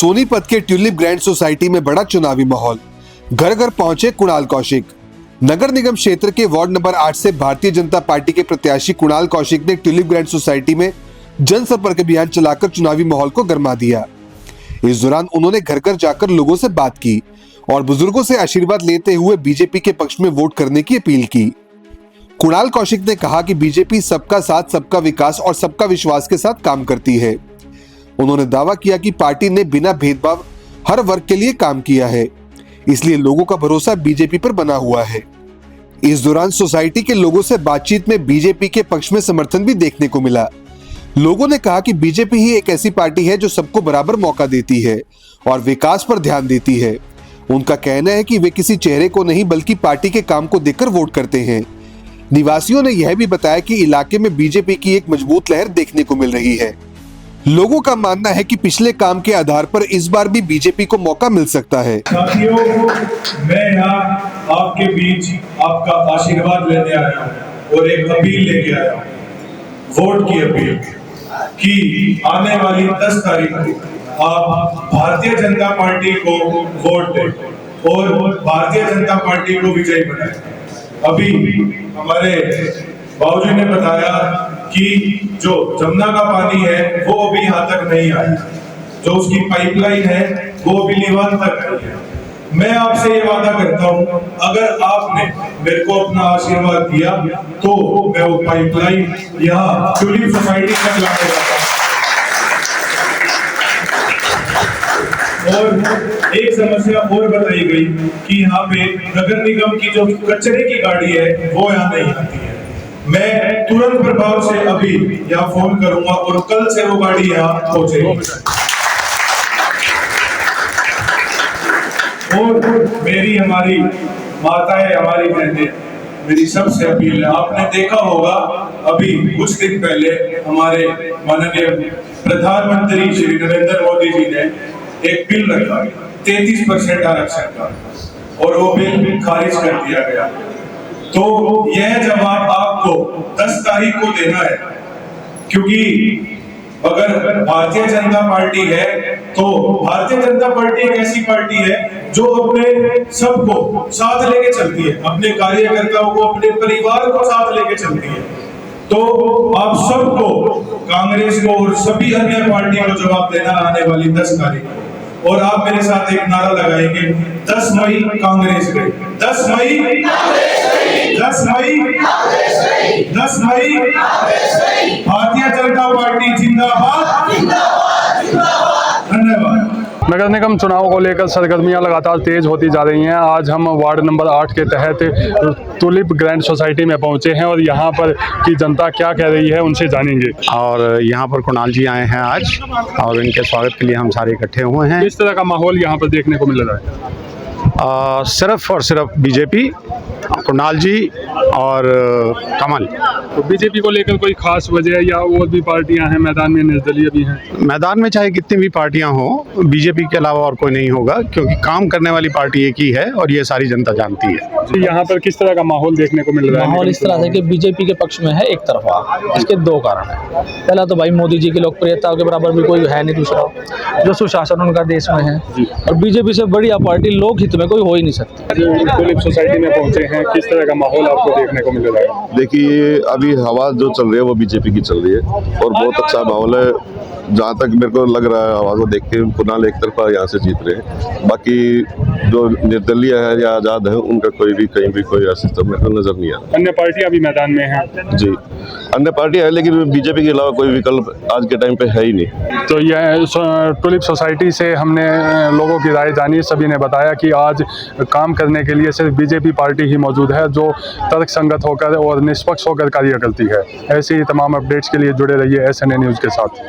सोनीपत के tulip grand society में बड़ा चुनावी माहौल। घर घर पहुंचे कुणाल कौशिक। नगर निगम क्षेत्र के वार्ड नंबर 8 से भारतीय जनता पार्टी के प्रत्याशी कुणाल कौशिक ने ट्यूलिप ग्रैंड सोसाइटी में जनसंपर्क अभियान चलाकर चुनावी माहौल को गरमा दिया। इस दौरान उन्होंने घर घर जाकर लोगों से बात की और बुजुर्गों से आशीर्वाद लेते हुए बीजेपी के पक्ष में वोट करने की अपील की। कुणाल कौशिक ने कहा कि बीजेपी सबका साथ, सबका विकास और सबका विश्वास के साथ काम करती है। उन्होंने दावा किया कि पार्टी ने बिना भेदभाव हर वर्ग के लिए काम किया है, इसलिए लोगों का भरोसा बीजेपी पर बना हुआ है। इस दौरान सोसाइटी के लोगों से बातचीत में बीजेपी के पक्ष में समर्थन भी देखने को मिला। लोगों ने कहा कि बीजेपी ही एक ऐसी पार्टी है जो सबको बराबर मौका देती है और विकास पर ध्यान देती है। उनका कहना है कि वे किसी चेहरे को नहीं बल्कि पार्टी के काम को देखकर वोट करते हैं। निवासियों ने यह भी बताया कि इलाके में बीजेपी की एक मजबूत लहर देखने को मिल रही है। लोगों का मानना है कि पिछले काम के आधार पर इस बार भी बीजेपी को मौका मिल सकता है। साथियों, मैं यहाँ आपके बीच आपका आशीर्वाद लेने आया हूँ और एक अपील लेके आया हूँ, वोट की अपील कि आने वाली 10 तारीख को आप भारतीय जनता पार्टी को वोट दें और भारतीय जनता पार्टी को विजयी बनाएं। अभी हमारे बाबूजी ने बताया कि जो जमुना का पानी है वो अभी यहाँ तक नहीं आया, जो उसकी पाइपलाइन है वो अभी लीवान तक आई है। मैं आपसे ये वादा करता हूँ, अगर आपने मेरे को अपना आशीर्वाद दिया तो मैं वो पाइपलाइन यहाँ ट्यूलिप सोसाइटी तक लाने जाता हूँ। और एक समस्या और बताई गई कि यहाँ पे नगर निगम की जो कचरे की गाड़ी है वो यहाँ नहीं आती है। मैं तुरंत प्रभाव से अभी यहाँ फोन करूंगा और कल से वो गाड़ी यहाँ पहुंचेगी। और मेरी हमारी माताएं, हमारी बहनें, मेरी सबसे अपील है, आपने देखा होगा अभी कुछ दिन पहले हमारे माननीय प्रधानमंत्री श्री नरेंद्र मोदी जी ने एक बिल रखा 33% आरक्षण का और वो बिल खारिज कर दिया गया। तो यह जवाब आपको 10 तारीख को देना है, क्योंकि अगर भारतीय जनता पार्टी है तो भारतीय जनता पार्टी एक ऐसी पार्टी है जो अपने सबको साथ लेके चलती है, अपने कार्यकर्ताओं को, अपने परिवार को साथ लेके चलती है। तो आप सबको, कांग्रेस को और सभी अन्य पार्टी को जवाब देना आने वाली 10 तारीख को। और आप मेरे साथ एक नारा लगाएंगे, 10 मई कांग्रेस गई, 10 मई कांग्रेस गई, 10 मई कांग्रेस गई, 10 मई कांग्रेस गई, भारतीय जनता पार्टी जिंदाबाद, जिंदाबाद, जिंदाबाद। धन्यवाद। नगर निगम चुनाव को लेकर सरगर्मियां लगातार तेज होती जा रही हैं। आज हम वार्ड नंबर 8 के तहत ट्यूलिप ग्रैंड सोसाइटी में पहुंचे हैं और यहां पर की जनता क्या कह रही है उनसे जानेंगे। और यहां पर कुणाल जी आए हैं आज और इनके स्वागत के लिए हम सारे इकट्ठे हुए हैं। किस तरह का माहौल यहां पर देखने को मिल रहा है? सिर्फ और सिर्फ बीजेपी, कुणाल जी और कमल। तो बीजेपी को लेकर कोई खास वजह या और भी पार्टियां हैं मैदान में, निर्दलीय भी हैं? मैदान में चाहे कितनी भी पार्टियां हों, बीजेपी के अलावा और कोई नहीं होगा, क्योंकि काम करने वाली पार्टी एक ही है और ये सारी जनता जानती है। यहाँ पर किस तरह का माहौल देखने को मिल रहा है? माहौल इस तरह से कि बीजेपी के पक्ष में है एक तरफा। इसके 2 कारण है। पहला तो भाई मोदी जी की लोकप्रियता के बराबर भी कोई है नहीं, दूसरा जो सुशासन उनका देश में है, और बीजेपी से बढ़िया पार्टी लोक हित में कोई हो ही नहीं सकती। ट्यूलिप सोसाइटी में पहुंचे हैं, किस तरह का माहौल आपको देखने को मिल रहा है? देखिए, अभी हवा जो चल रही है वो बीजेपी की चल रही है और बहुत अच्छा माहौल है। जहाँ तक मेरे को लग रहा है आवाज को देख के, कुणाल एक तरफा यहाँ से जीत रहे हैं। बाकी जो निर्दलीय है या आजाद है उनका कोई भी कहीं भी कोई ऐसा तो मेरे को नजर नहीं आ रहा। अन्य पार्टियां भी मैदान में हैं? जी, अन्य पार्टी है लेकिन बीजेपी के अलावा कोई विकल्प आज के टाइम पे है ही नहीं। तो यह ट्यूलिप सोसाइटी से हमने लोगों की राय जानी। सभी ने बताया कि आज काम करने के लिए सिर्फ बीजेपी पार्टी ही मौजूद है जो तर्कसंगत होकर और निष्पक्ष होकर कार्य करती है। ऐसे ही तमाम अपडेट्स के लिए जुड़े रहिए SNA न्यूज़ के साथ।